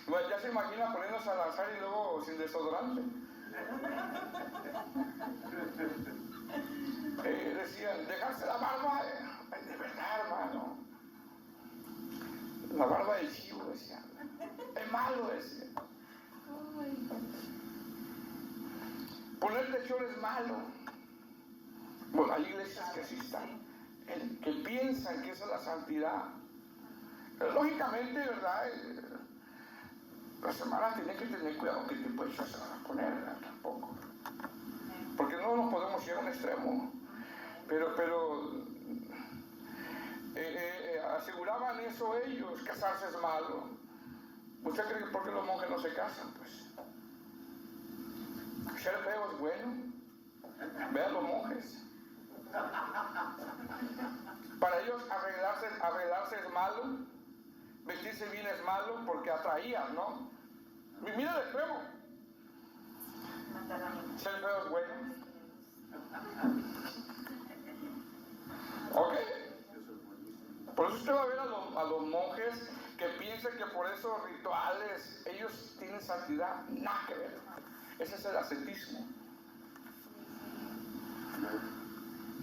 Bueno, ya se imagina poniéndose a lanzar y luego sin desodorante. Decían, dejarse la barba, de verdad, hermano. La barba del chivo, decían. Es malo, decían. Ponerte short es malo. Bueno, hay iglesias que así están, que piensan que esa es la santidad. Pero, lógicamente, ¿verdad? Las hermanas tienen que tener cuidado qué tipo de short se van a poner, ¿verdad? Tampoco. Porque no nos podemos ir a un extremo. Pero aseguraban eso ellos, casarse es malo. ¿Usted cree que por qué los monjes no se casan? Pues ser feo es bueno. Vean los monjes. Para ellos arreglarse es malo, vestirse bien es malo porque atraían, ¿no? Mira el extremo. Ser feo es bueno. ¿Ok? Por eso usted va a ver a los monjes que piensan que por esos rituales ellos tienen santidad. Nada que ver. Ese es el ascetismo.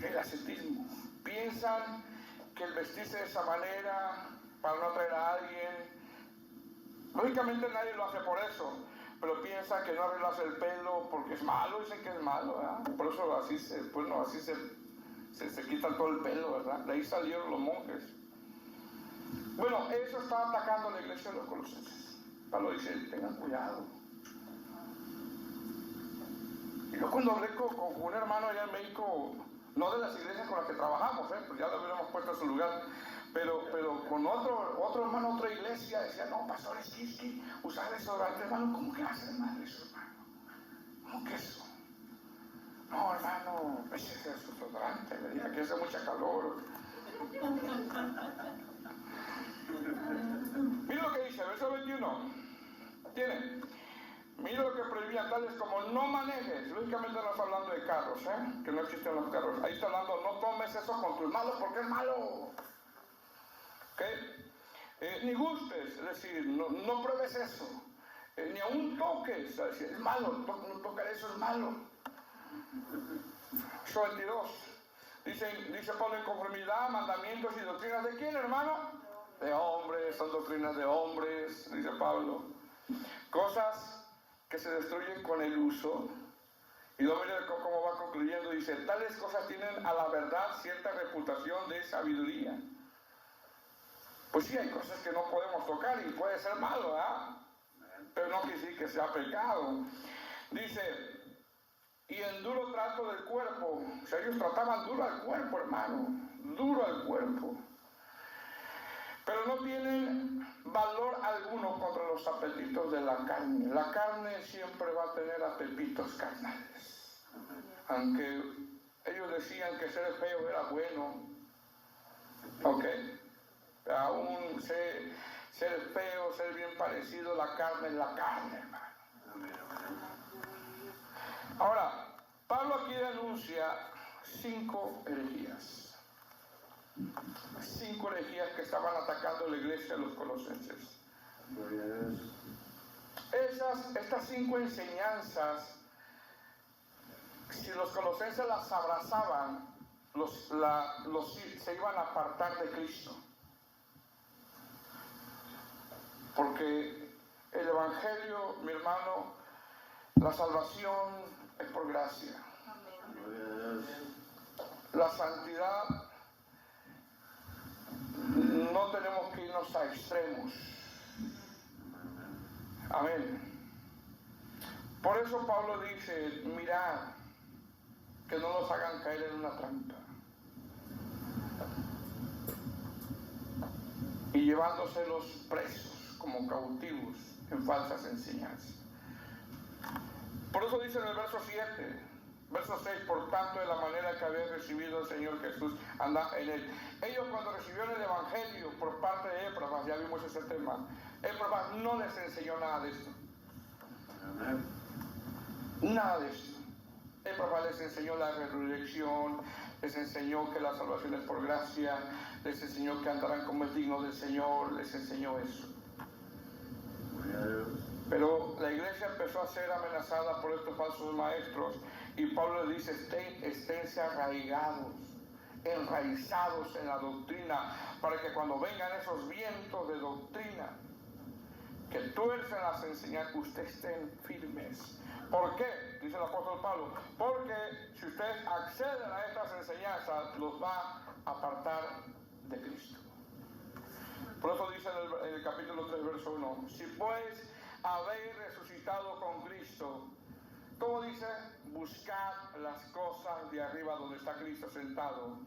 El ascetismo. Piensan que el vestirse de esa manera para no atraer a alguien, lógicamente nadie lo hace por eso, pero piensan que no arreglarse el pelo porque es malo, dicen que es malo, ¿verdad? Por eso así se quitan todo el pelo, ¿verdad? De ahí salieron los monjes. Bueno, eso está atacando a la iglesia de los colosenses. Pablo dice, tengan cuidado. Y yo cuando hablé con un hermano allá en México, no de las iglesias con las que trabajamos, pues ya lo hubiéramos puesto en su lugar, pero con otro hermano, otra iglesia, decía, no, pastor, es que usar desodorante, hermano, ¿cómo que hace mal eso, hermano? ¿Cómo que eso? No, hermano, Ese es el desodorante, le dije, aquí hace mucha calor. Mira lo que dice, verso 21. Tiene. Mira lo que prohibía tales como no manejes. Lógicamente no está hablando de carros, que no existen los carros. Ahí está hablando, no tomes eso con tus manos porque es malo. Ni gustes, es decir, no pruebes eso. Ni aún toques, es decir, es malo, no tocar eso es malo. Verso 22. Dice Pablo, en conformidad, mandamientos y doctrinas de quién, hermano? De hombres, son doctrinas de hombres, dice Pablo. Cosas que se destruyen con el uso. Y luego mira cómo va concluyendo, dice, tales cosas tienen a la verdad cierta reputación de sabiduría. Pues sí, hay cosas que no podemos tocar y puede ser malo, ¿verdad? Pero no quiere decir que sea pecado. Dice, y en duro trato del cuerpo. O sea, ellos trataban duro al cuerpo, hermano, duro al cuerpo. Pero no tienen valor alguno contra los apetitos de la carne. La carne siempre va a tener apetitos carnales. Aunque ellos decían que ser feo era bueno. ¿Ok? Aún ser feo, ser bien parecido, la carne es la carne, hermano. Ahora, Pablo aquí denuncia 5 herejías. 5 herejías que estaban atacando la iglesia de los colosenses. Estas 5 enseñanzas, si los colosenses las abrazaban, se iban a apartar de Cristo. Porque el evangelio, mi hermano, la salvación es por gracia. La santidad, no tenemos que irnos a extremos. Amén. Por eso Pablo dice, mirad, que no los hagan caer en una trampa. Y llevándoselos presos como cautivos en falsas enseñanzas. Por eso dice en el verso 7, verso 6, por tanto, de la manera que había recibido el Señor Jesús, anda en él. Ellos cuando recibieron el evangelio por parte de Epafras, ya vimos ese tema, Epafras no les enseñó nada de esto. Nada de esto. Epafras les enseñó la resurrección, les enseñó que la salvación es por gracia, les enseñó que andarán como es digno del Señor, les enseñó eso. Pero la iglesia empezó a ser amenazada por estos falsos maestros y Pablo le dice, esténse arraigados, enraizados en la doctrina, para que cuando vengan esos vientos de doctrina que tuercen las enseñanzas, ustedes estén firmes. ¿Por qué? Dice el apóstol Pablo, porque si ustedes acceden a estas enseñanzas, los va a apartar de Cristo. Por eso dice en el capítulo 3, verso 1, si pues habéis resucitado con Cristo, ¿cómo dice? Buscad las cosas de arriba donde está Cristo sentado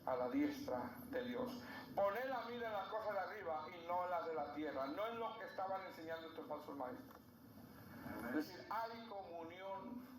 a la diestra de Dios. Poned la mira en las cosas de arriba y no en las de la tierra, no en lo que estaban enseñando estos falsos maestros. Es decir, hay comunión